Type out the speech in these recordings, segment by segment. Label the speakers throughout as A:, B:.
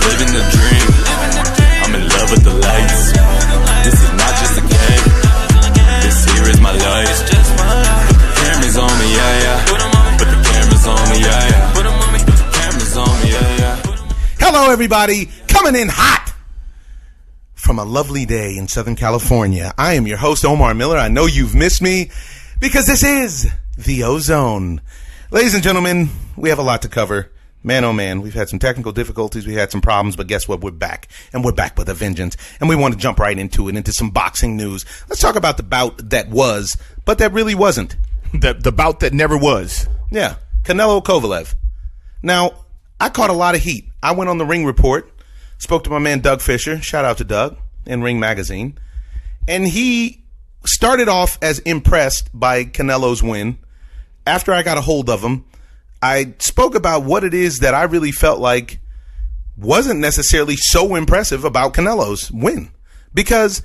A: living the dream. I'm in love with the lights. This is not just a game. This here is my life. Put the cameras on me, yeah, yeah. Put the cameras on me, yeah, yeah. Put the cameras on me, yeah, yeah.
B: Hello, everybody. Coming in hot from a lovely day in Southern California. I am your host, Omar Miller. I know you've missed me because this is the OZone. Ladies and gentlemen, we have a lot to cover. Man, oh man, we've had some technical difficulties, we had some problems, but guess what? We're back, and we're back with a vengeance, and we want to jump right into it, into some boxing news. Let's talk about the bout that was, but that really wasn't.
C: The bout that never was.
B: Yeah, Canelo Kovalev. Now, I caught a lot of heat. I went on the Ring Report, spoke to my man Doug Fisher, shout out to Doug, in Ring Magazine, and he started off as impressed by Canelo's win. After I got a hold of him, I spoke about what it is that I really felt like wasn't necessarily so impressive about Canelo's win, because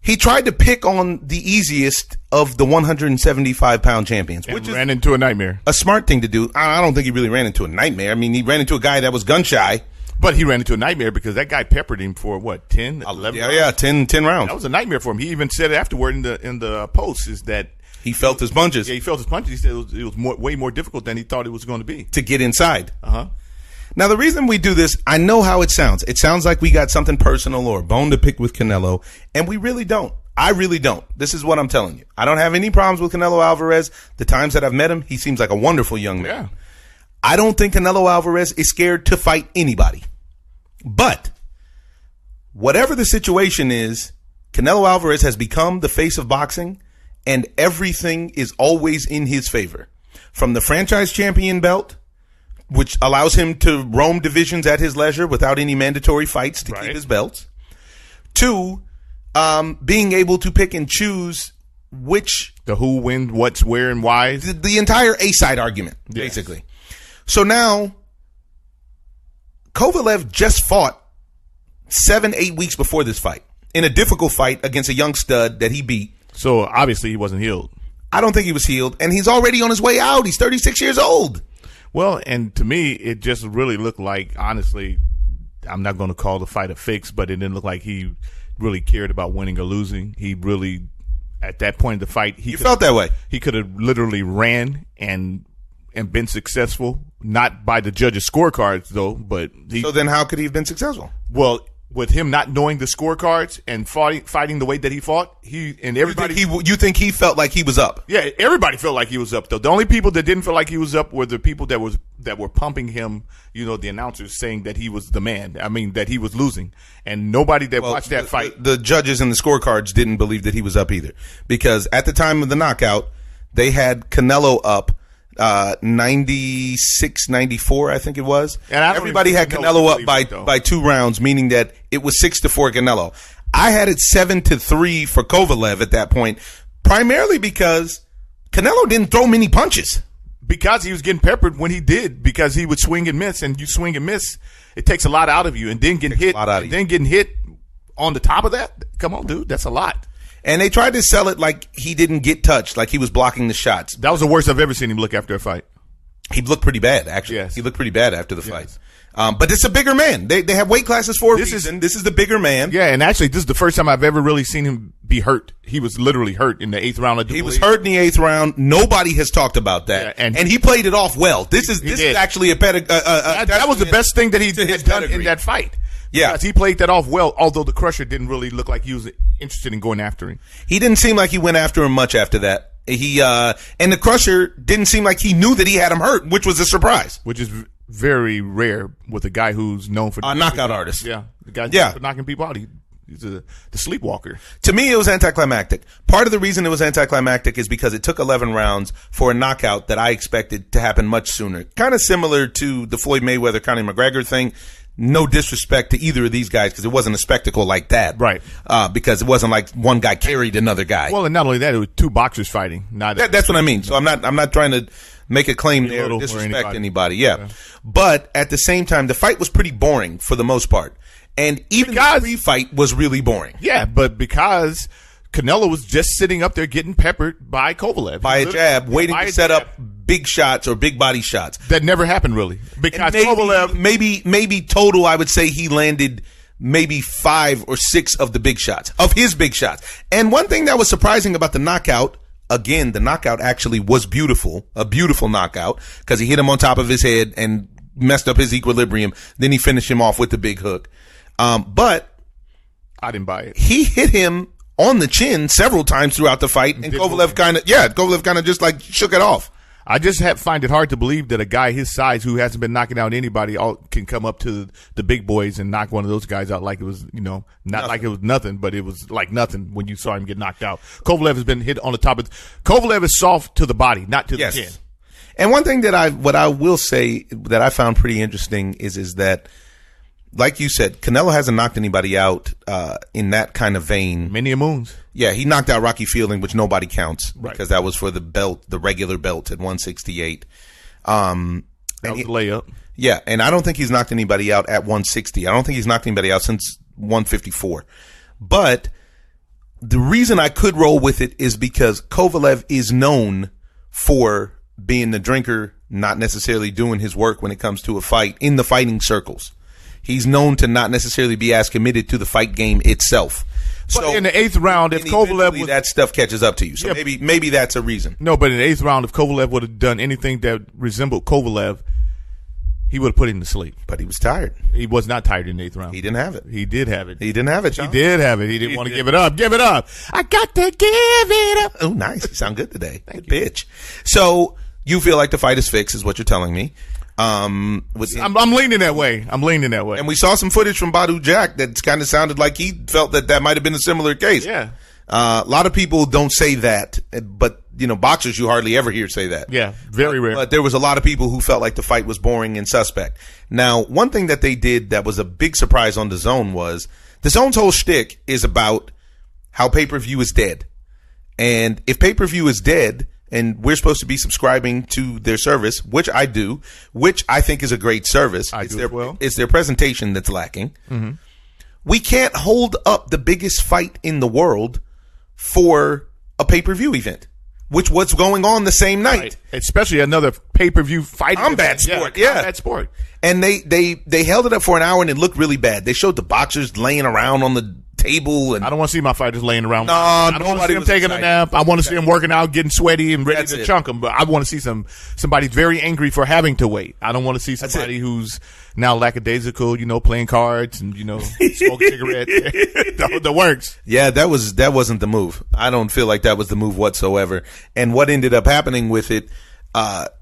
B: he tried to pick on the easiest of the 175-pound champions,
C: And
B: which
C: ran into a nightmare.
B: a smart thing to do. I don't think he really ran into a nightmare. I mean, he ran into a guy that was gun-shy.
C: But he ran into a nightmare because that guy peppered him for, what, 10, 11 rounds?
B: Yeah, 10 rounds.
C: That was a nightmare for him. He even said afterward in the post is that
B: He felt his punches.
C: Yeah, he felt his punches. He said it was way more difficult than he thought it was going to be.
B: To get inside.
C: Uh-huh.
B: Now, the reason we do this, I know how it sounds. It sounds like we got something personal or a bone to pick with Canelo, and we really don't. I really don't. This is what I'm telling you. I don't have any problems with Canelo Álvarez. The times that I've met him, he seems like a wonderful young man.
C: Yeah.
B: I don't think Canelo Álvarez is scared to fight anybody. But whatever the situation is, Canelo Álvarez has become the face of boxing, and everything is always in his favor. From the franchise champion belt, which allows him to roam divisions at his leisure without any mandatory fights to keep his belts, to being able to pick and choose which...
C: The who, when, what's, where, and why.
B: The entire A-side argument, basically. So now, Kovalev just fought 7-8 weeks before this fight in a difficult fight against a young stud that he beat.
C: So obviously he wasn't healed.
B: I don't think he was healed, and he's already on his way out. He's 36 years old.
C: Well, and to me, it just really looked like, honestly, I'm not going to call the fight a fix, but it didn't look like he really cared about winning or losing. He really, at that point in the fight,
B: You felt that way.
C: He could have literally ran and been successful, not by the judges' scorecards, though, but
B: So then how could he have been successful?
C: well, with him not knowing the scorecards and fighting the way that he fought, everybody.
B: You think he felt like he was up?
C: Yeah, everybody felt like he was up, though. The only people that didn't feel like he was up were the people that were pumping him, the announcers saying that he was the man. I mean, that he was losing. And nobody that watched that fight.
B: The judges and the scorecards didn't believe that he was up either. Because at the time of the knockout, they had Canelo up 96, 94, I think it was.
C: And
B: everybody had Canelo up by 2 rounds, meaning that it was 6-4 Canelo. I had it 7-3 for Kovalev at that point, primarily because Canelo didn't throw many punches.
C: Because he was getting peppered when he did, because he would swing and miss, and you swing and miss, it takes a lot out of you, and then getting hit, on the top of that, come on, dude, that's a lot.
B: And they tried to sell it like he didn't get touched, like he was blocking the shots.
C: That was the worst I've ever seen him look after a fight.
B: He looked pretty bad, actually.
C: Yes.
B: He looked pretty bad after the fight. But it's a bigger man. They have weight classes for a reason. This is the bigger man.
C: Yeah, and actually, this is the first time I've ever really seen him be hurt. He was literally hurt in the 8th round.
B: He was hurt in the 8th round. Nobody has talked about that. Yeah, and he played it off well. This is actually
C: that was the best thing that he had done in that fight.
B: Yeah.
C: Because he played that off well, although the Crusher didn't really look like he was interested in going after him.
B: He didn't seem like he went after him much after that. And the Crusher didn't seem like he knew that he had him hurt, which was a surprise.
C: Which is very rare with a guy who's known for...
B: A knockout artist.
C: Yeah. The guy for knocking people out. He's the sleepwalker.
B: To me, it was anticlimactic. Part of the reason it was anticlimactic is because it took 11 rounds for a knockout that I expected to happen much sooner. Kind of similar to the Floyd Mayweather-Conor McGregor thing. No disrespect to either of these guys because it wasn't a spectacle like that.
C: Right.
B: Because it wasn't like one guy carried another guy.
C: Well, and not only that, it was 2 boxers fighting.
B: That's what I mean. So I'm not trying to make a claim there or disrespect anybody. Yeah. But at the same time, the fight was pretty boring for the most part. And even the free fight was really boring.
C: Yeah, but because Canelo was just sitting up there getting peppered by Kovalev.
B: By a jab, waiting to set up big shots or big body shots.
C: That never happened, really. Because
B: Kovalev... Maybe total, I would say he landed maybe 5 or 6 of the big shots, of his big shots. And one thing that was surprising about the knockout, again, the knockout actually was beautiful, a beautiful knockout, because he hit him on top of his head and messed up his equilibrium. Then he finished him off with the big hook. But
C: I didn't buy it.
B: He hit him on the chin several times throughout the fight, and Kovalev kind of just like shook it off.
C: I just find it hard to believe that a guy his size who hasn't been knocking out anybody can come up to the big boys and knock one of those guys out like it was, like it was nothing, but it was like nothing when you saw him get knocked out. Kovalev has been hit on the top of. Kovalev is soft to the body, not to the chin.
B: And one thing that I will say that I found pretty interesting is that, like you said, Canelo hasn't knocked anybody out in that kind of vein.
C: Many a moons.
B: Yeah, he knocked out Rocky Fielding, which nobody counts because that was for the belt, the regular belt at 168.
C: That was a layup.
B: Yeah, and I don't think he's knocked anybody out at 160. I don't think he's knocked anybody out since 154. But the reason I could roll with it is because Kovalev is known for being the drinker, not necessarily doing his work when it comes to a fight in the fighting circles. He's known to not necessarily be as committed to the fight game itself.
C: But so in the 8th round, if Kovalev
B: that stuff catches up to you, so maybe that's a reason.
C: No, but in the 8th round, if Kovalev would have done anything that resembled Kovalev, he would have put him to sleep.
B: But he was tired.
C: He was not tired in the 8th round.
B: He didn't have it.
C: He did have it.
B: He didn't have it, John.
C: He did have it. He didn't want to give it up. Give it up. I got to give it up.
B: Oh, nice. You sound good today. Thank you. Bitch. So you feel like the fight is fixed, is what you're telling me.
C: I'm leaning that way.
B: And we saw some footage from Badu Jack that kind of sounded like he felt that might have been a similar case.
C: Yeah.
B: A lot of people don't say that, but boxers you hardly ever hear say that.
C: Yeah, very rare.
B: But there was a lot of people who felt like the fight was boring and suspect. Now, one thing that they did that was a big surprise on DAZN was DAZN's whole shtick is about how pay-per-view is dead. And if pay-per-view is dead, and we're supposed to be subscribing to their service, which I do, which I think is a great service. It's their presentation that's lacking. Mm-hmm. We can't hold up the biggest fight in the world for a pay-per-view event, which was going on the same night.
C: Right. Especially another pay-per-view fight.
B: Combat sport. And they held it up for an hour and it looked really bad. They showed the boxers laying around on the table, and
C: I don't want to see my fighters laying around.
B: No,
C: I don't want to see them taking a nap. I want to see them working out, getting sweaty, and ready to chunk them. But I want to see somebody very angry for having to wait. I don't want to see somebody who's now lackadaisical, playing cards and smoking cigarettes. The works.
B: Yeah, that wasn't the move. I don't feel like that was the move whatsoever. And what ended up happening with it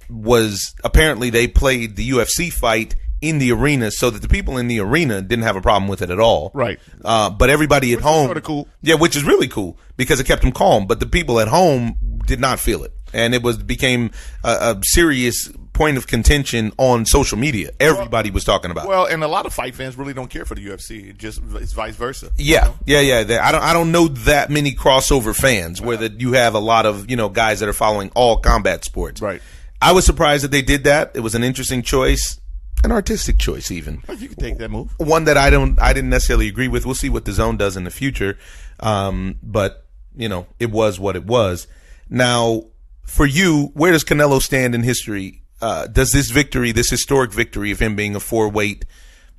B: was apparently they played the UFC fight in the arena so that the people in the arena didn't have a problem with it at all.
C: Right.
B: But everybody at home,
C: sort of cool.
B: Yeah, which is really cool because it kept them calm. But the people at home did not feel it, and it became a serious point of contention on social media. Everybody was talking about it.
C: Well, and a lot of fight fans really don't care for the UFC. It's vice versa.
B: Yeah. I don't know that many crossover fans where that you have a lot of guys that are following all combat sports.
C: Right.
B: I was surprised that they did that. It was an interesting choice. An artistic choice, even.
C: Well, you can take that move.
B: One that I didn't necessarily agree with. We'll see what DAZN does in the future. But it was what it was. Now, for you, where does Canelo stand in history? Does this historic victory of him being a 4-weight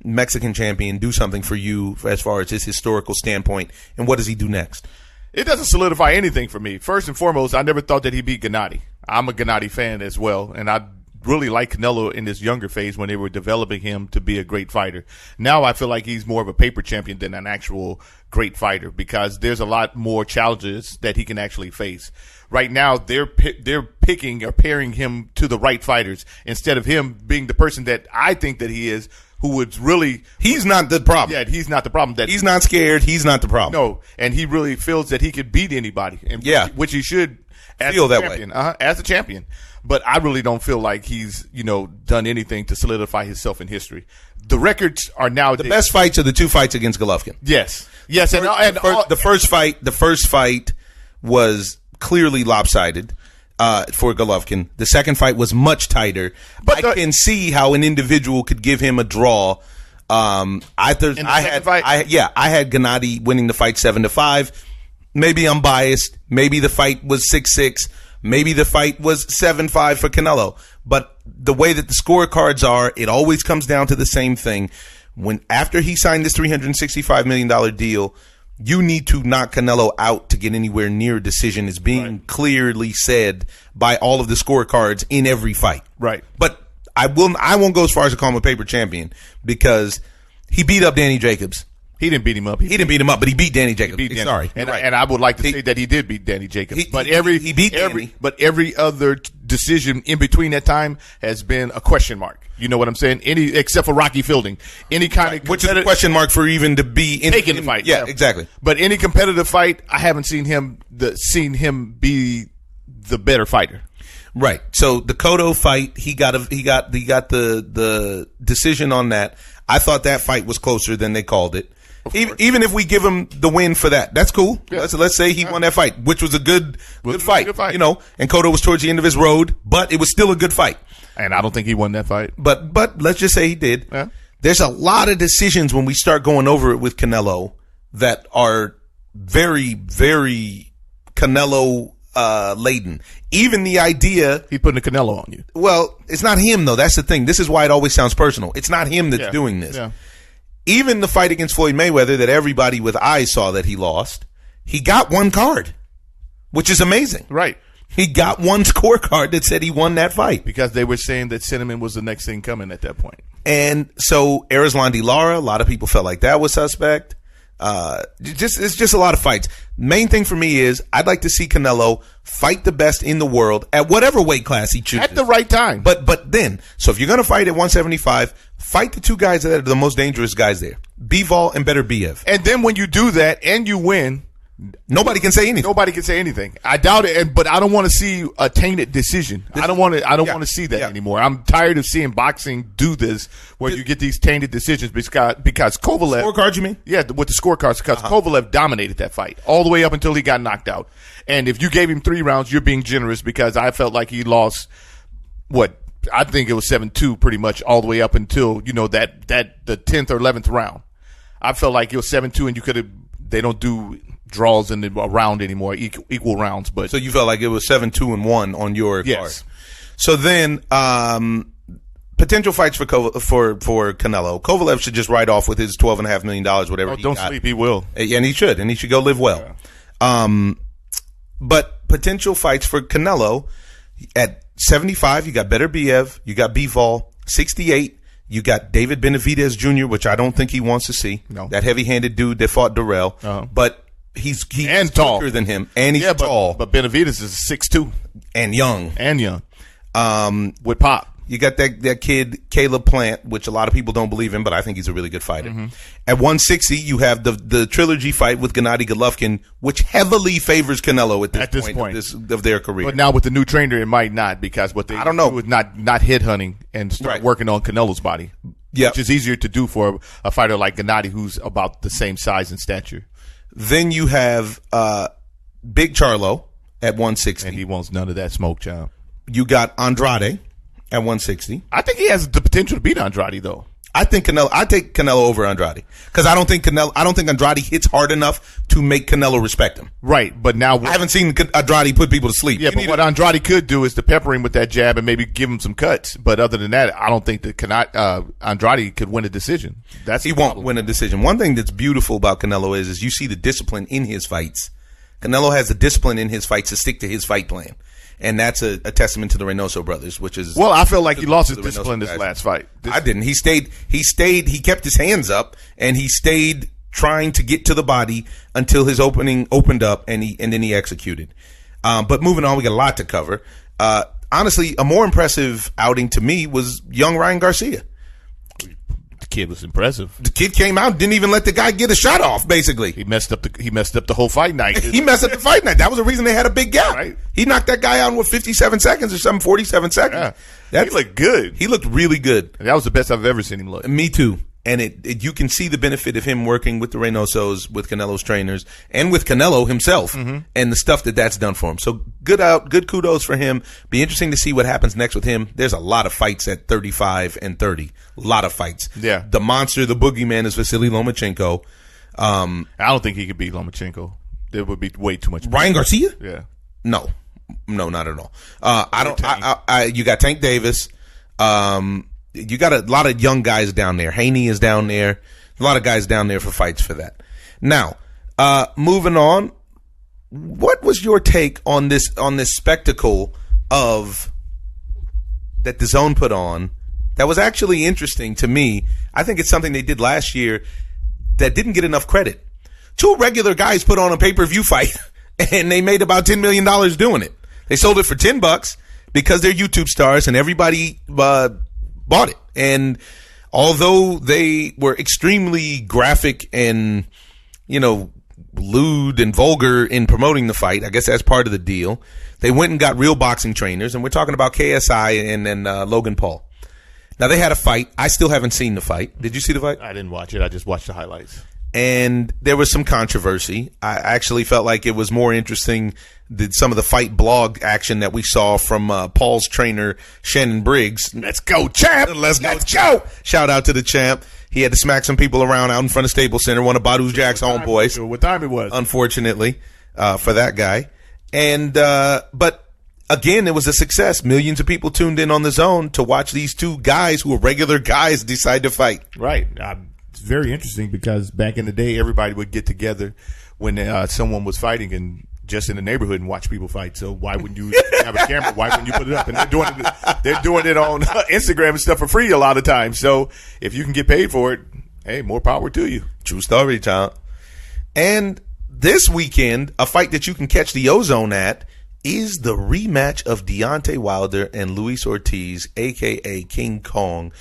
B: Mexican champion, do something for you as far as his historical standpoint? And what does he do next?
C: It doesn't solidify anything for me. First and foremost, I never thought that he beat Gennady. I'm a Gennady fan as well, and I really like Canelo in this younger phase when they were developing him to be a great fighter. Now I feel like he's more of a paper champion than an actual great fighter because there's a lot more challenges that he can actually face. Right now, they're picking or pairing him to the right fighters instead of him being the person that I think that he is, who would really...
B: He's not the problem.
C: Yeah, he's not the problem.
B: He's not scared. He's not the problem.
C: No, and he really feels that he could beat anybody. And which he should
B: feel that way.
C: As a champion. But I really don't feel like he's, done anything to solidify himself in history. The records are now
B: the best fights are the 2 fights against Golovkin.
C: Yes.
B: The first fight was clearly lopsided for Golovkin. The second fight was much tighter. But I can see how an individual could give him a draw. I had Gennady winning the fight 7-5. maybe I'm biased. Maybe the fight was 6-6. Maybe the fight was 7-5 for Canelo. But the way that the scorecards are, it always comes down to the same thing. When after he signed this $365 million deal, you need to knock Canelo out to get anywhere near a decision is being clearly said by all of the scorecards in every fight.
C: Right.
B: But I won't go as far as to call him a paper champion because he beat up Danny Jacobs.
C: He didn't beat him up.
B: He didn't beat him up, but he beat Danny Jacobs. Sorry.
C: And I would like to say that he did beat Danny Jacobs.
B: He beat Danny.
C: But every other decision in between that time has been a question mark. You know what I'm saying? Except for Rocky Fielding. Any kind of
B: which is a question mark for even to be
C: taking the fight.
B: Yeah, exactly.
C: But any competitive fight, I haven't seen him be the better fighter.
B: Right. So the Cotto fight, he got the decision on that. I thought that fight was closer than they called it. Even if we give him the win for that, that's cool. Yeah. Let's say he won that fight, which was a good fight. You know, and Cotto was towards the end of his road, but it was still a good fight.
C: And I don't think he won that fight.
B: But let's just say he did.
C: Yeah.
B: There's a lot of decisions when we start going over it with Canelo that are very, very Canelo laden. Even the idea
C: he putting a Canelo on you.
B: Well, it's not him though. That's the thing. This is why it always sounds personal. It's not him that's doing this.
C: Yeah.
B: Even the fight against Floyd Mayweather that everybody with eyes saw that he lost, he got one card, which is amazing.
C: Right.
B: He got one scorecard that said he won that fight.
C: Because they were saying that Cinnamon was the next thing coming at that point.
B: And so Erislandy Lara, a lot of people felt like that was suspect. It's just a lot of fights. Main thing for me is I'd like to see Canelo fight the best in the world at whatever weight class he chooses.
C: At the right time.
B: But then, so if you're going to fight at 175, fight the two guys that are the most dangerous guys there. Bivol and Beterbiev.
C: And then when you do that and you win,
B: nobody can say anything.
C: Nobody can say anything. I doubt it, but I don't want to see a tainted decision. I don't want to see that anymore. I'm tired of seeing boxing do this, where you get these tainted decisions because Kovalev
B: scorecards. You mean?
C: Yeah, with the scorecards, because Kovalev dominated that fight all the way up until he got knocked out. And if you gave him 3 rounds, you're being generous, because I felt like he lost I think it was 7-2 pretty much all the way up until the 10th or 11th round. I felt like it was 7-2, and they don't do draws in the round anymore, equal rounds. But
B: so you felt like it was 7-2-1 on your card. So then, potential fights for Canelo. Kovalev should just write off with his $12.5 million, whatever.
C: Don't sleep, he will,
B: and he should go live well. Yeah. But potential fights for Canelo at 75, you got Beterbiev, you got Bivol. 68, you got David Benavidez Jr., which I don't think he wants to see. No. That heavy-handed dude that fought Durrell. But he's
C: tall
B: than him, and he's tall.
C: But Benavidez is 6'2",
B: and young.
C: With pop.
B: You got that kid Caleb Plant, which a lot of people don't believe in, but I think he's a really good fighter. Mm-hmm. At 160, you have the trilogy fight with Gennady Golovkin, which heavily favors Canelo at this point of their career.
C: But now with the new trainer, it might not, because what they
B: I don't know
C: with not headhunting and start working on Canelo's body, which is easier to do for a fighter like Gennady, who's about the same size and stature.
B: Then you have Big Charlo at 160,
C: and he wants none of that smoke job.
B: You got Andrade at 160.
C: I think he has the potential to beat Andrade, though.
B: I take Canelo over Andrade, because I don't think Andrade hits hard enough to make Canelo respect him.
C: Right, but now
B: I haven't seen Andrade put people to sleep.
C: Yeah, but what Andrade could do is to pepper him with that jab and maybe give him some cuts. But other than that, I don't think that Andrade could win a decision.
B: He won't win a decision. One thing that's beautiful about Canelo is you see the discipline in his fights. Canelo has the discipline in his fights to stick to his fight plan. And that's a testament to the Reynoso brothers, which is...
C: Well, I feel like he lost his discipline this last fight.
B: I didn't. He stayed, he kept his hands up, and he stayed trying to get to the body until his opening opened up, and then he executed. But moving on, we got a lot to cover. Honestly, a more impressive outing to me was young Ryan Garcia.
C: The kid was impressive.
B: The kid came out, didn't even let the guy get a shot off, basically.
C: He messed up the whole fight night.
B: He messed up the fight night. That was the reason they had a big gap.
C: Right.
B: He knocked that guy out in 57 seconds or something, 47 seconds.
C: Yeah. He looked good.
B: He looked really good.
C: That was the best I've ever seen him look.
B: Me too. And you can see the benefit of him working with the Reynosos, with Canelo's trainers, and with Canelo himself, and the stuff that's done for him. So good kudos for him. Be interesting to see what happens next with him. There's a lot of fights at 35 and 30. A lot of fights.
C: Yeah.
B: The monster, the boogeyman is Vasily Lomachenko.
C: I don't think he could beat Lomachenko. There would be way too much.
B: Ryan Garcia?
C: Yeah.
B: No, not at all. I don't. You got Tank Davis. You got a lot of young guys down there. Haney is down there. A lot of guys down there for fights for that. Now, moving on. What was your take on this spectacle of that the Zone put on? That was actually interesting to me. I think it's something they did last year that didn't get enough credit. 2 regular guys put on a pay-per-view fight, and they made about $10 million doing it. They sold it for $10 because they're YouTube stars, and everybody bought it. And although they were extremely graphic and, lewd and vulgar in promoting the fight, I guess that's part of the deal, they went and got real boxing trainers, and we're talking about KSI and Logan Paul. Now, they had a fight. I still haven't seen the fight. Did you see the fight?
C: I didn't watch it. I just watched the highlights.
B: And there was some controversy. I actually felt like it was more interesting than some of the fight blog action that we saw from Paul's trainer, Shannon Briggs. Let's go, champ! Let's go! Shout out to the champ. He had to smack some people around out in front of Staples Center, one of Badu Jack's homeboys.
C: What time it was?
B: Unfortunately, for that guy. And, but again, it was a success. Millions of people tuned in on the Zone to watch these 2 guys who are regular guys decide to fight.
C: Right. It's very interesting because back in the day, everybody would get together when someone was fighting and just in the neighborhood and watch people fight. So why wouldn't you have a camera? Why wouldn't you put it up? And they're doing it on Instagram and stuff for free a lot of times. So if you can get paid for it, hey, more power to you.
B: True story, child. And this weekend, a fight that you can catch the OZone at is the rematch of Deontay Wilder and Luis Ortiz, a.k.a. King Kong,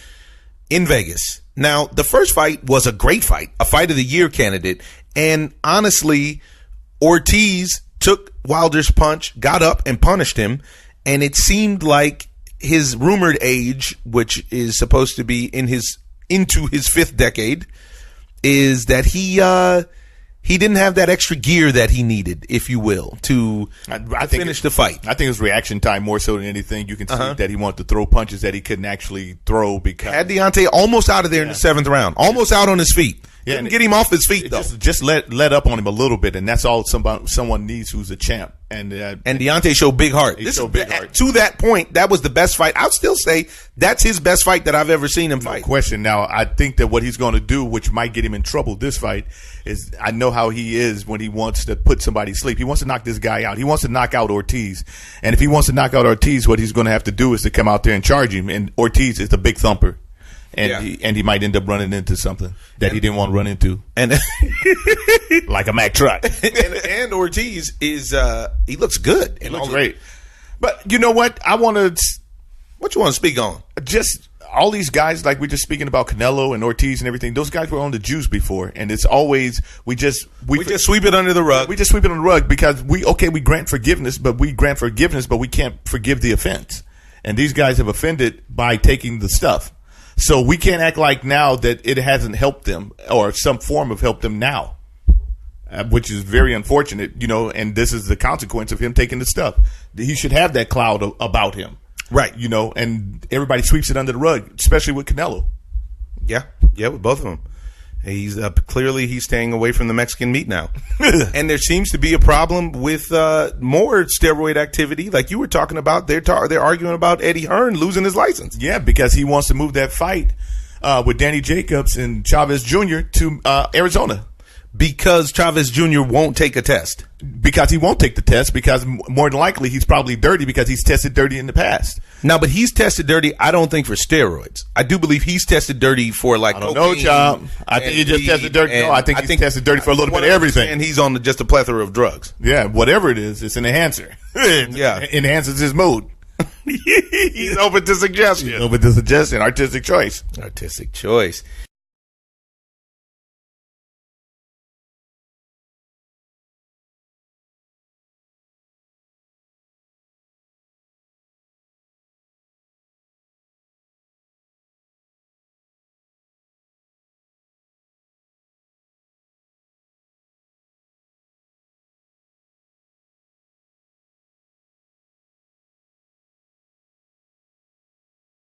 B: in Vegas. Now, the first fight was a great fight, a fight of the year candidate. And honestly, Ortiz took Wilder's punch, got up and punished him. And it seemed like his rumored age, which is supposed to be into his 5th decade, is that he didn't have that extra gear that he needed, if you will, to finish the fight.
C: I think it was reaction time more so than anything. You can see that he wanted to throw punches that he couldn't actually throw because
B: had Deontay almost out of there in the 7th round, almost out on his feet.
C: Yeah,
B: didn't get him off his feet though.
C: Just let up on him a little bit, and that's all someone needs who's a champ. And
B: Deontay showed big heart. To that point, that was the best fight. I'd still say that's his best fight that I've ever seen him fight.
C: No question. Now, I think that what he's going to do, which might get him in trouble this fight, is I know how he is when he wants to put somebody to sleep. He wants to knock this guy out. He wants to knock out Ortiz. And if he wants to knock out Ortiz, what he's going to have to do is to come out there and charge him. And Ortiz is a big thumper. And he might end up running into something that he didn't want to run into,
B: and
C: like a Mack truck.
B: and Ortiz is he looks good.
C: He looks great. But you know what? What
B: you want to speak on?
C: Just all these guys, like we're just speaking about Canelo and Ortiz and everything. Those guys were on the juice before, and it's always we just
B: sweep it under the rug.
C: We just sweep it under the rug because we grant forgiveness, but we can't forgive the offense. And these guys have offended by taking the stuff. So we can't act like now that it hasn't helped them or some form of help them now, which is very unfortunate, and this is the consequence of him taking the stuff. He should have that cloud about him.
B: Right.
C: And everybody sweeps it under the rug, especially with Canelo.
B: Yeah, with both of them. He's clearly he's staying away from the Mexican meat now. And there seems to be a problem with more steroid activity. Like you were talking about, they're arguing about Eddie Hearn losing his license.
C: Yeah, because he wants to move that fight with Danny Jacobs and Chavez Jr. to Arizona.
B: Because Chavez Jr. won't take a test.
C: Because he won't take the test, because more than likely he's probably dirty because he's tested dirty in the past.
B: Now, but he's tested dirty, I don't think, for steroids. I do believe he's tested dirty for like
C: cocaine. I don't know, Chop. I think he just tested dirty. No, I think he's tested dirty for a little bit of everything.
B: And he's on just a plethora of drugs.
C: Yeah, whatever it is, it's an enhancer.
B: Yeah.
C: It enhances his mood.
B: He's open to suggestion.
C: Artistic choice.
B: Artistic choice.